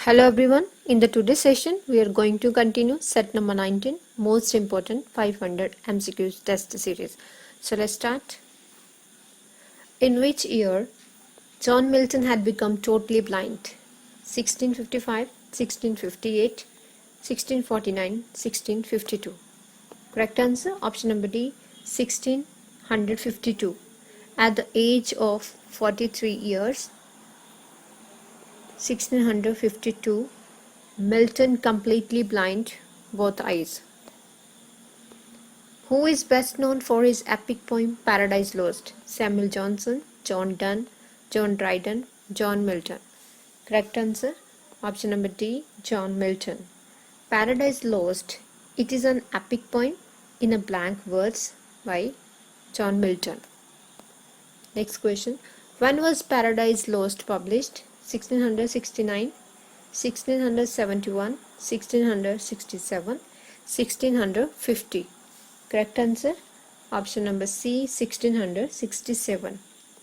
Hello everyone, in the today's session we are going to continue set number 19 most important 500 MCQs test series. So let's start. In which year John Milton had become totally blind? 1655, 1658, 1649, 1652. Correct answer option number D, 1652. At the age of 43 years, 1652, Milton completely blind both eyes. Who is best known for his epic poem Paradise Lost? Samuel Johnson, John Donne, John Dryden, John Milton. Correct answer option number D, John Milton. Paradise Lost, it is an epic poem in a blank verse by John Milton. Next question. When was Paradise Lost published? 1669, 1671, 1667, 1650. Correct answer option number C, 1667.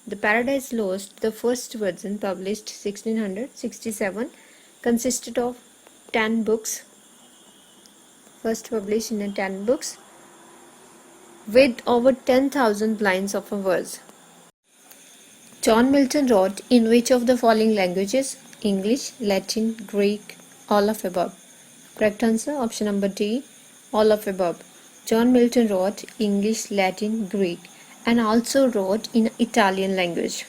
The Paradise Lost, the first version published 1667, consisted of 10 books. First published in 10 books with over 10,000 lines of a verse. John Milton wrote in which of the following languages? English, Latin, Greek, all of above. Correct answer option number D, all of above. John Milton wrote English, Latin, Greek and also wrote in Italian language.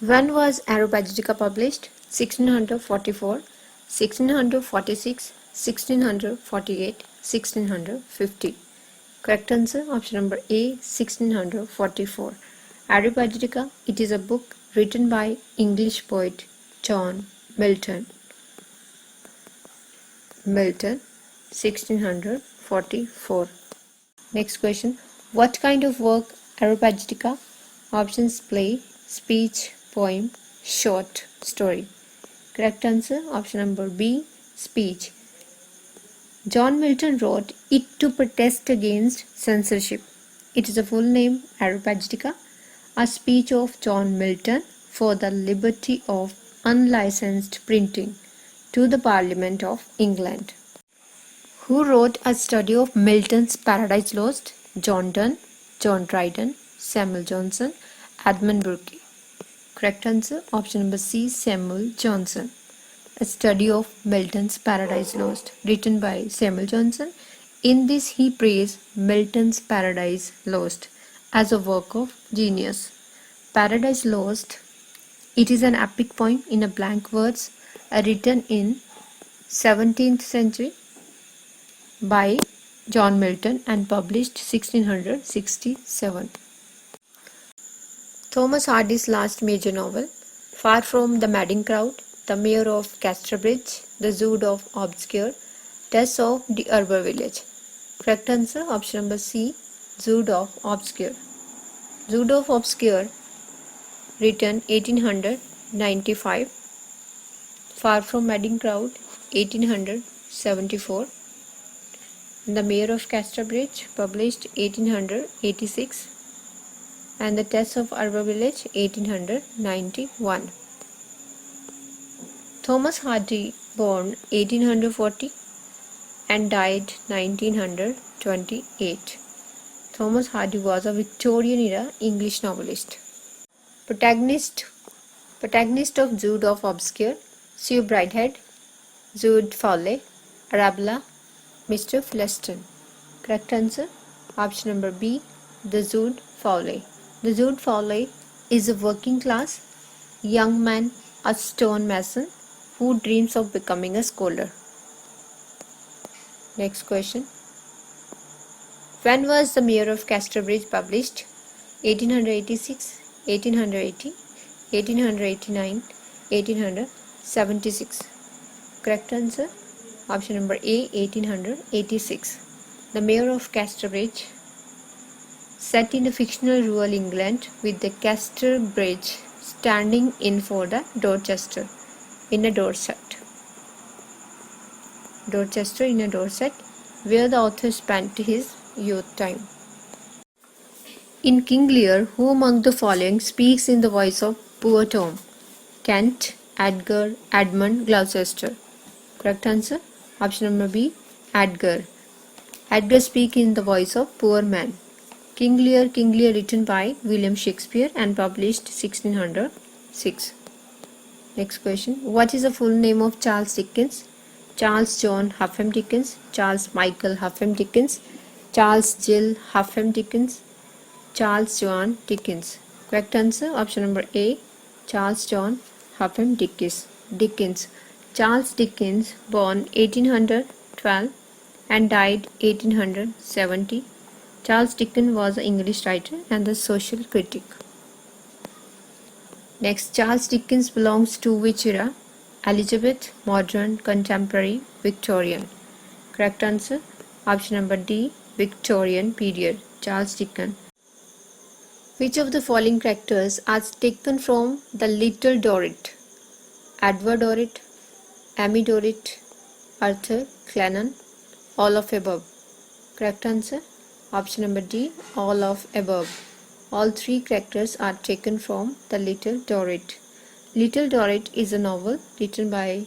When was Areopagitica published? 1644, 1646, 1648, 1650. Correct answer option number A, 1644. Areopagitica, it is a book written by English poet John Milton. 1644. Next question. What kind of work Areopagitica? Options: play, speech, poem, short story. Correct answer option number B, speech. John Milton wrote it to protest against censorship. It is a full name Areopagitica, a speech of John Milton for the liberty of unlicensed printing to the Parliament of England. Who wrote a study of Milton's Paradise Lost? John Donne, John Dryden, Samuel Johnson, Edmund Burke. Correct answer option number C, Samuel Johnson. A study of Milton's Paradise Lost, written by Samuel Johnson. In this he praised Milton's Paradise Lost as a work of genius. Paradise Lost, it is an epic poem in a blank verse written in 17th century by John Milton and published 1667. Thomas Hardy's last major novel, Far from the Madding Crowd, The Mayor of Casterbridge, The Zood of Obscure, Tess of the Urban Village. Correct answer option number C, Zood of Obscure. Zood of Obscure, written 1895. Far from Madding Crowd, 1874. The Mayor of Casterbridge, published 1886. And The Tess of Urban Village, 1891. Thomas Hardy, born 1840 and died 1928. Thomas Hardy was a Victorian-era English novelist. Protagonist of Zood of Obscure: Sue Bridehead, Zood Fowley, Arabella, Mr. Fleston. Correct answer option number B, the Zood Fowley. The Zood Fowley is a working class young man, a stonemason who dreams of becoming a scholar. Next question. When was The Mayor of Casterbridge published? 1886, 1880, 1889, 1876. Correct answer option number A, 1886. The Mayor of Casterbridge, set in a fictional rural England with the Castor Bridge standing in for the Dorchester in a Dorset, where the author spent his youth time. In King Lear, who among the following speaks in the voice of poor Tom? Kent, Edgar Edmund Gloucester. Correct answer option number B, Edgar. Edgar speaks in the voice of poor man. King Lear written by William Shakespeare and published 1606. Next question. What is the full name of Charles Dickens? Charles John Huffam Dickens, Charles Michael Huffam Dickens, Charles Gill Huffam Dickens, Charles John Dickens. Correct answer option number A, Charles John Huffam Dickens. Charles Dickens, born 1812 and died 1870. Charles Dickens was an English writer and a social critic. Next, Charles Dickens belongs to which era? Elizabeth, modern, contemporary, Victorian. Correct answer option number D, Victorian period. Charles Dickens. Which of the following characters are taken from The Little Dorrit? Edward Dorrit, Amy Dorrit, Arthur Clennan, all of above. Correct answer option number D, all of above. All three characters are taken from The Little Dorrit. Little Dorrit is a novel written by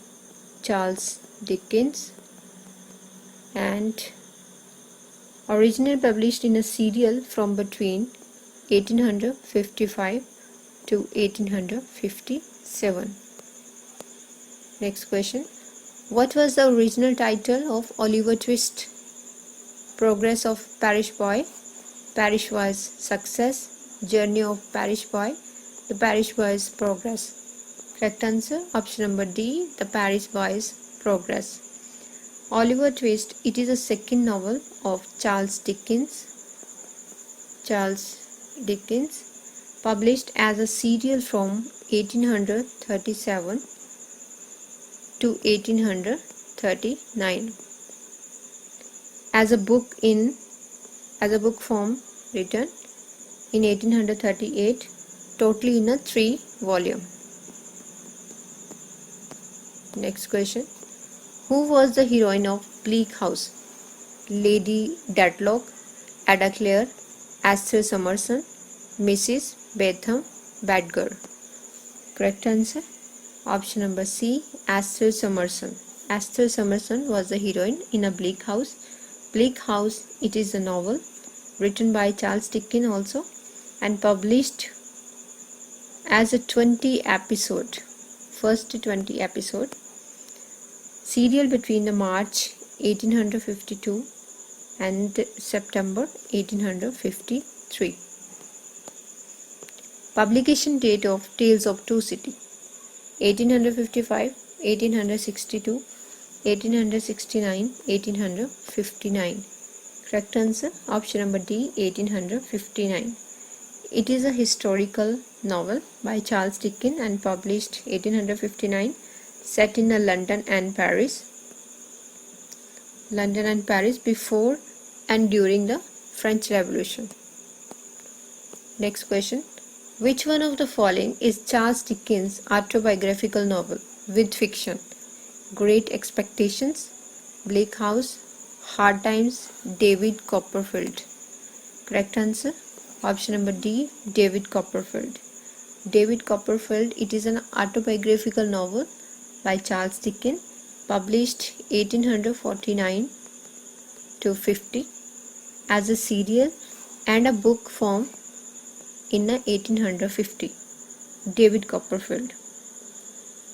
Charles Dickens and originally published in a serial from between 1855 to 1857. Next question. What was the original title of Oliver Twist? Progress of Parish Boy, Parish Boy's Success, Journey of Parish Boy, The Parish Boy's Progress. Correct answer option number D, The Parish Boy's Progress. Oliver Twist, it is a second novel of Charles Dickens, published as a serial from 1837 to 1839. As a book form written in 1838, totally in a 3 volume. Next question. Who was the heroine of Bleak House? Lady Dedlock, Ada Clare, Esther Summerson, Mrs. Betham Badger. Correct answer option number C, Esther Summerson. Esther Summerson was the heroine in a Bleak House. Bleak House, it is a novel written by Charles Dickens also and published as a first 20 episode serial between the March 1852 and September 1853. Publication date of Tales of Two Cities: 1855, 1862, 1869, 1859. Correct answer option number D, 1859. It is a historical novel by Charles Dickens and published 1859, set in London and Paris before and during the French Revolution. Next question. Which one of the following is Charles Dickens' autobiographical novel with fiction? Great Expectations, Bleak House, Hard Times, David Copperfield. Correct answer option number D, David Copperfield. David Copperfield, it is an autobiographical novel by Charles Dickens, published 1849 to 50 as a serial and a book form in 1850. David Copperfield.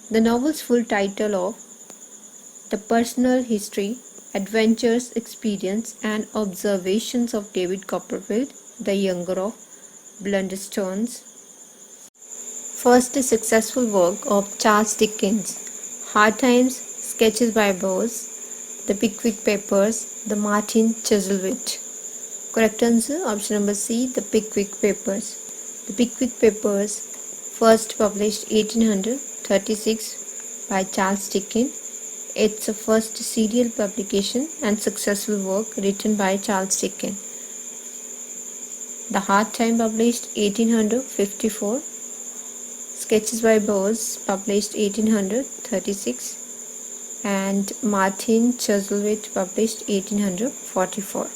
The novel's full title of The Personal History, Adventures, Experience and Observations of David Copperfield, the Younger of Blunderstones. First successful work of Charles Dickens: Hard Times, Sketches by Boz, The Pickwick Papers, The Martin Chuzzlewit. Correct answer option number C, The Pickwick Papers. The Pickwick Papers, first published 1836 by Charles Dickens. It's the first serial publication and successful work written by Charles Dickens. The Hard Time, published 1854. Sketches by Boz, published 1836. And Martin Chuzzlewit, published 1844.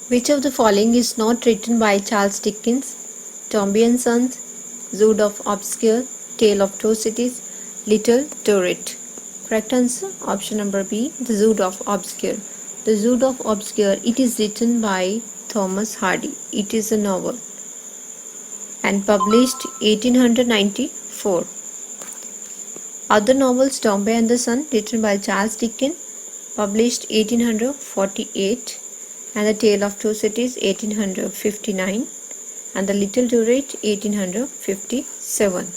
Which of the following is not written by Charles Dickens? Dombey and Sons, Zood of Obscure, Tale of Two Cities, Little Dorrit. Correct answer option number B, The Zoo of Obscure. The Zoo of Obscure, it is written by Thomas Hardy. It is a novel and published 1894. Other novels, Dombey and the Son, written by Charles Dickens, published 1848, and The Tale of Two Cities 1859, and The Little Dorrit 1857.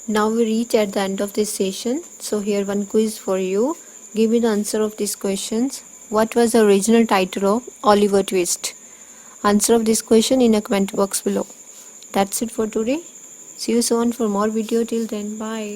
Now we reach at the end of this session. So here one quiz for you. Give me the answer of these questions. What was the original title of Oliver Twist? Answer of this question in a comment box below. That's it for today. See you soon for more video. Till then, bye.